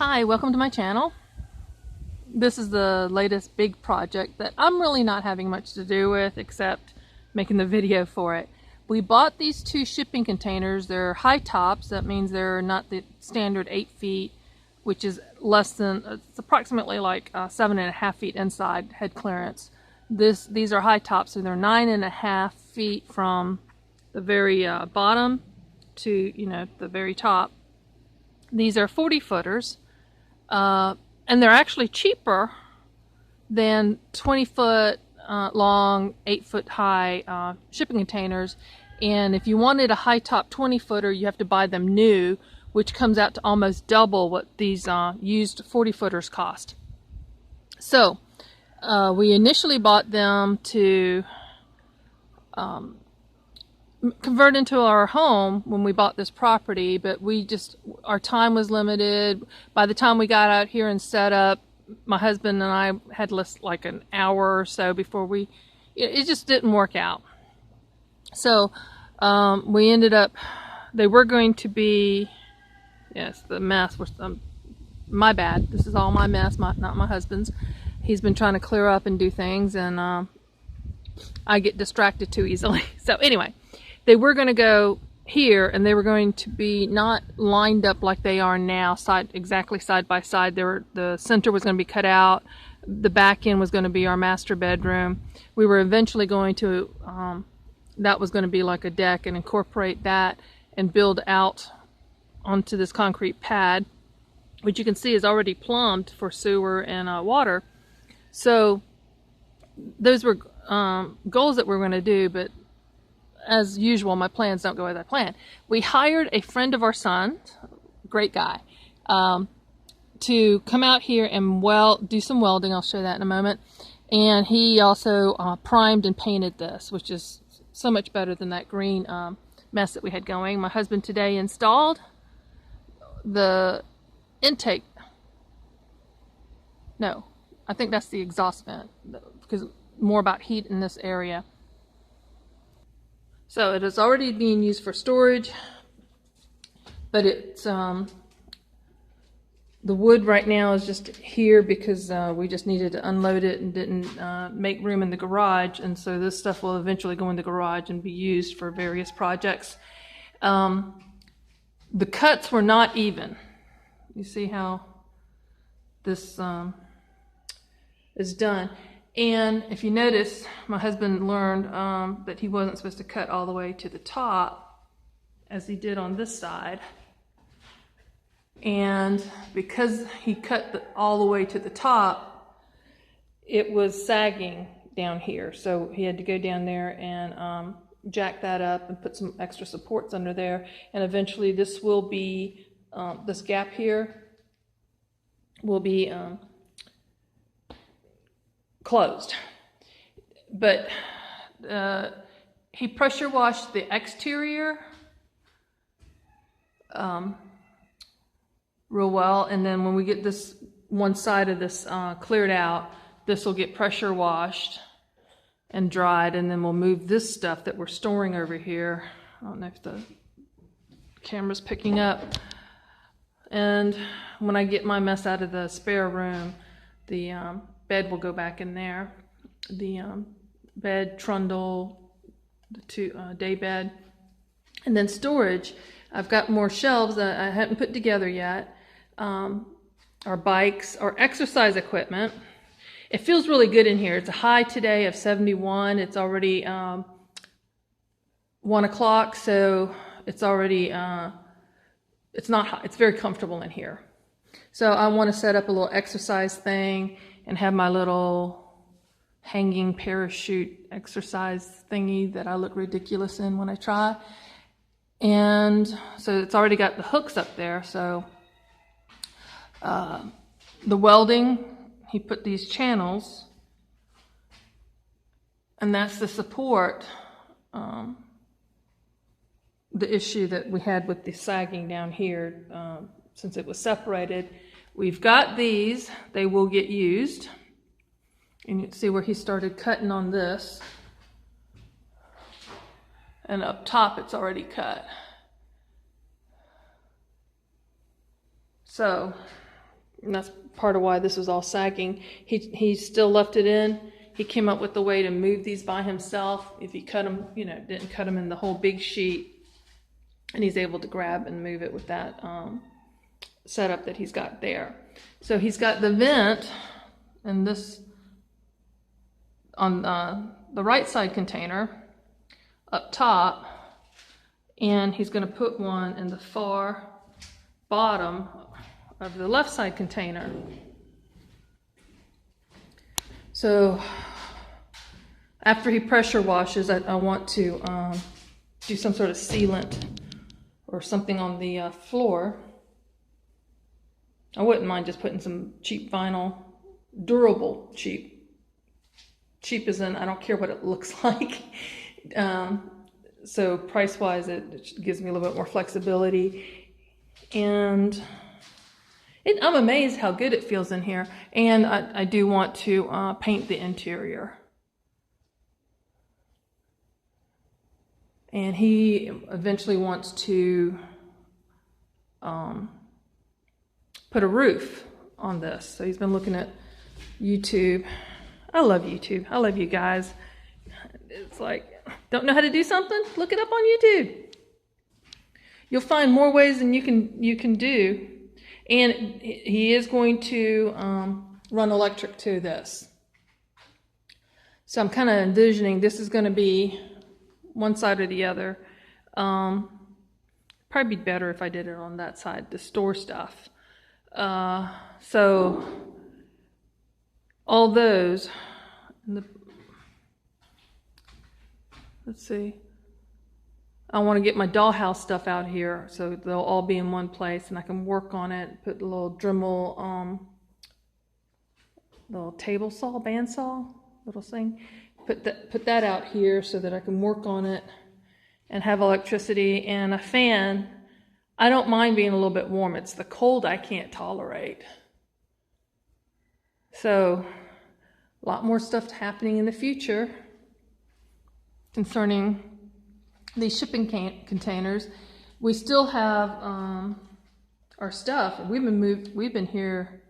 Hi, welcome to my channel. This is the latest big project that I'm really not having much to do with except making the video for it. We bought these two shipping containers. They're high tops. That means they're not the standard 8 feet, which is less than, it's approximately like 7.5 feet inside head clearance. These are high tops, so they're 9.5 feet from the very bottom to, the very top. These are 40 footers. And they're actually cheaper than 20-foot long, 8-foot high shipping containers. And if you wanted a high top 20-footer, you have to buy them new, which comes out to almost double what these used 40-footers cost. So we initially bought them to convert into our home when we bought this property, but our time was limited. By the time we got out here and set up, my husband and I had like an hour or so before it just didn't work out. So we ended up, they were going to be, yes, the mess was, my bad. This is all my mess, not my husband's. He's been trying to clear up and do things, and I get distracted too easily. So anyway, they were going to go here, and they were going to be not lined up like they are now, exactly side by side. The center was going to be cut out. The back end was going to be our master bedroom. We were eventually going to, that was going to be like a deck, and incorporate that and build out onto this concrete pad, which you can see is already plumbed for sewer and water. So those were goals that we're going to do, but as usual, my plans don't go as I planned. We hired a friend of our son's, great guy, to come out here and do some welding. I'll show that in a moment. And he also primed and painted this, which is so much better than that green mess that we had going. My husband today installed the intake. No, I think that's the exhaust vent, because more about heat in this area. So it is already being used for storage, but it's the wood right now is just here because we just needed to unload it and didn't make room in the garage, and so this stuff will eventually go in the garage and be used for various projects. The cuts were not even. You see how this is done. And if you notice, my husband learned that he wasn't supposed to cut all the way to the top as he did on this side. And because he cut all the way to the top, it was sagging down here. So he had to go down there and jack that up and put some extra supports under there. And eventually this will be, this gap here will be closed. But he pressure washed the exterior real well, and then when we get this one side of this cleared out, this will get pressure washed and dried, and then we'll move this stuff that we're storing over here. I don't know if the camera's picking up. And when I get my mess out of the spare room, the bed will go back in there. The bed, trundle, the two day bed, and then storage. I've got more shelves that I haven't put together yet. Our bikes, our exercise equipment. It feels really good in here. It's a high today of 71. It's already 1 o'clock, so it's already it's not hot. It's very comfortable in here. So I want to set up a little exercise thing and have my little hanging parachute exercise thingy that I look ridiculous in when I try. And so it's already got the hooks up there. So the welding, he put these channels, and that's the support. The issue that we had with the sagging down here, since it was separated. We've got these, they will get used. And you can see where he started cutting on this. And up top it's already cut. So And that's part of why this was all sagging. He still left it in. He came up with a way to move these by himself. If he cut them, didn't cut them in the whole big sheet, and he's able to grab and move it with that setup that he's got there. So he's got the vent and this on the right side container up top, and he's going to put one in the far bottom of the left side container. So after he pressure washes, I want to do some sort of sealant or something on the floor. I wouldn't mind just putting some cheap vinyl, durable cheap. Cheap as in I don't care what it looks like. So price-wise, it gives me a little bit more flexibility. And I'm amazed how good it feels in here. And I do want to paint the interior. And he eventually wants to put a roof on this. So he's been looking at YouTube. I love YouTube. I love you guys. It's like, don't know how to do something? Look it up on YouTube. You'll find more ways than you can do. And he is going to run electric to this. So I'm kind of envisioning this is going to be one side or the other. Probably be better if I did it on that side, the store stuff. So all those, let's see. I want to get my dollhouse stuff out here so they'll all be in one place and I can work on it, put a little Dremel, little table saw, bandsaw, little thing. Put that out here so that I can work on it and have electricity and a fan. I don't mind being a little bit warm. It's the cold I can't tolerate. So a lot more stuff happening in the future concerning these shipping containers. We still have our stuff. We've been here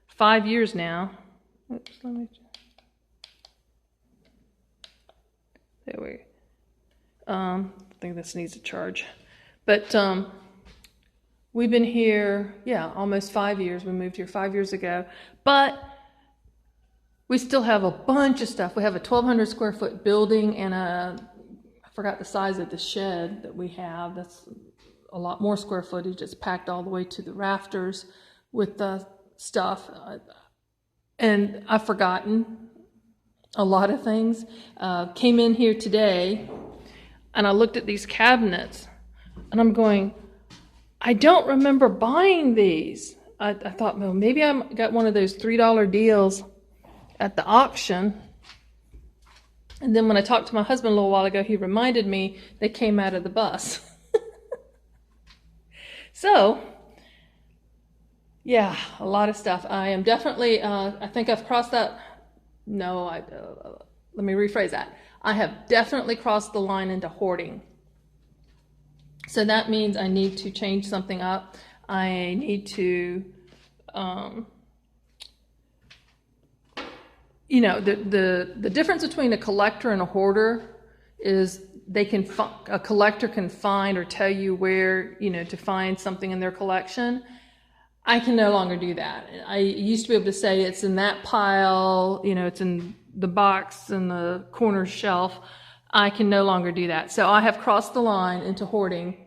5 years now. Oops, let me. There we go. I think this needs a charge. But we've been here, almost 5 years. We moved here 5 years ago. But we still have a bunch of stuff. We have a 1,200 square foot building and I forgot the size of the shed that we have. That's a lot more square footage. It's packed all the way to the rafters with the stuff. And I've forgotten a lot of things. Came in here today and I looked at these cabinets and I'm going, I don't remember buying these. I thought, well, maybe I got one of those $3 deals at the auction. And then when I talked to my husband a little while ago, he reminded me they came out of the bus. So, yeah, a lot of stuff. I am definitely, I think I've crossed that. No, let me rephrase that. I have definitely crossed the line into hoarding. So that means I need to change something up. I need to, the difference between a collector and a hoarder is a collector can find or tell you where, to find something in their collection. I can no longer do that. I used to be able to say it's in that pile, it's in the box in the corner shelf. I can no longer do that. So I have crossed the line into hoarding.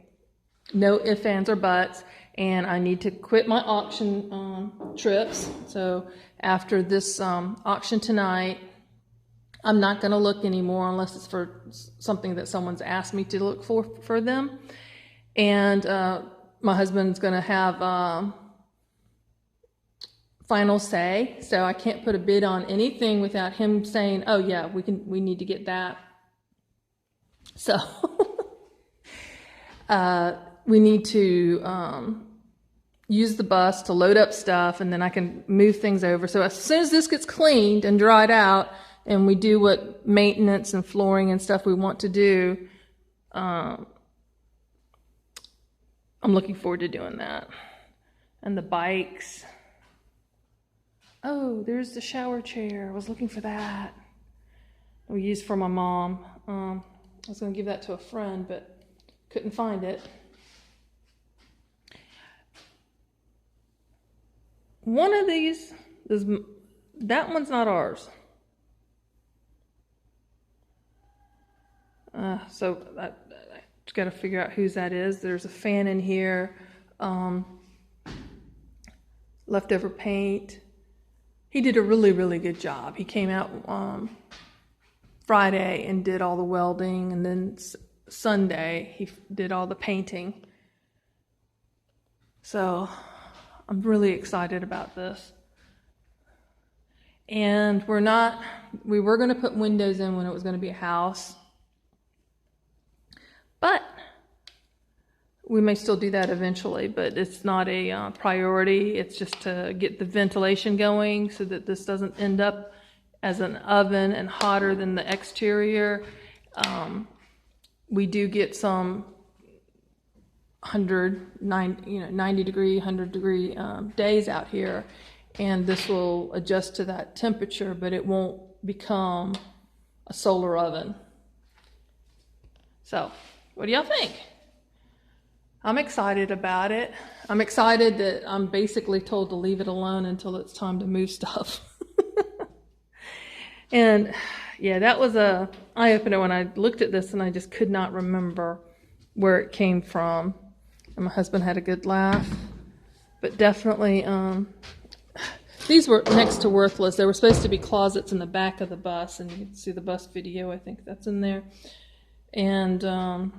No ifs, ands, or buts. And I need to quit my auction trips. So after this auction tonight, I'm not going to look anymore unless it's for something that someone's asked me to look for them. And my husband's going to have final say. So I can't put a bid on anything without him saying, "Oh yeah, we need to get that." So we need to use the bus to load up stuff, and then I can move things over. So as soon as this gets cleaned and dried out, and we do what maintenance and flooring and stuff we want to do, I'm looking forward to doing that. And the bikes, Oh, there's the shower chair. I was looking for that. We used for my mom. I was going to give that to a friend, but couldn't find it. One of these is, that one's not ours. So I got to figure out whose that is. There's a fan in here, leftover paint. He did a really, really good job. He came out Friday and did all the welding, and then Sunday he did all the painting. So I'm really excited about this. And we were going to put windows in when it was going to be a house. But we may still do that eventually, but it's not a priority. It's just to get the ventilation going so that this doesn't end up as an oven and hotter than the exterior. We do get some 90 degree, 100 degree days out here, and this will adjust to that temperature, but it won't become a solar oven. So, what do y'all think? I'm excited about it. I'm excited that I'm basically told to leave it alone until it's time to move stuff. And yeah, that was a eye-opener when I looked at this, and I just could not remember where it came from. And my husband had a good laugh. But definitely, these were next to worthless. There were supposed to be closets in the back of the bus, and you can see the bus video. I think that's in there. And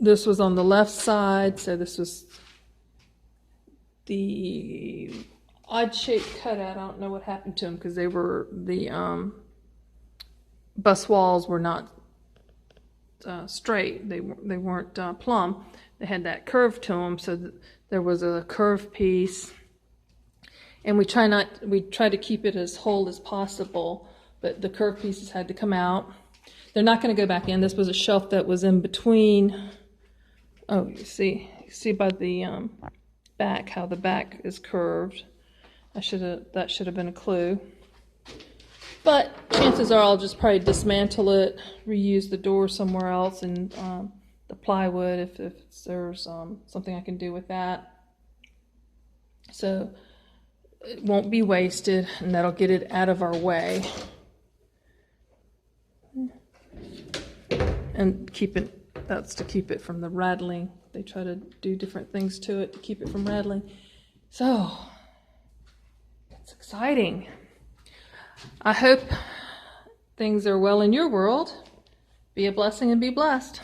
this was on the left side, so this was the odd-shaped cutout. I don't know what happened to them because they were the bus walls were not straight. They weren't plumb. They had that curve to them, so there was a curved piece. And we try to keep it as whole as possible, but the curved pieces had to come out. They're not going to go back in. This was a shelf that was in between. Oh, you see by the back how the back is curved. That should have been a clue. But chances are I'll just probably dismantle it, reuse the door somewhere else, and the plywood if there's something I can do with that. So it won't be wasted, and that'll get it out of our way. And that's to keep it from the rattling. They try to do different things to it to keep it from rattling. So, it's exciting. I hope things are well in your world. Be a blessing and be blessed.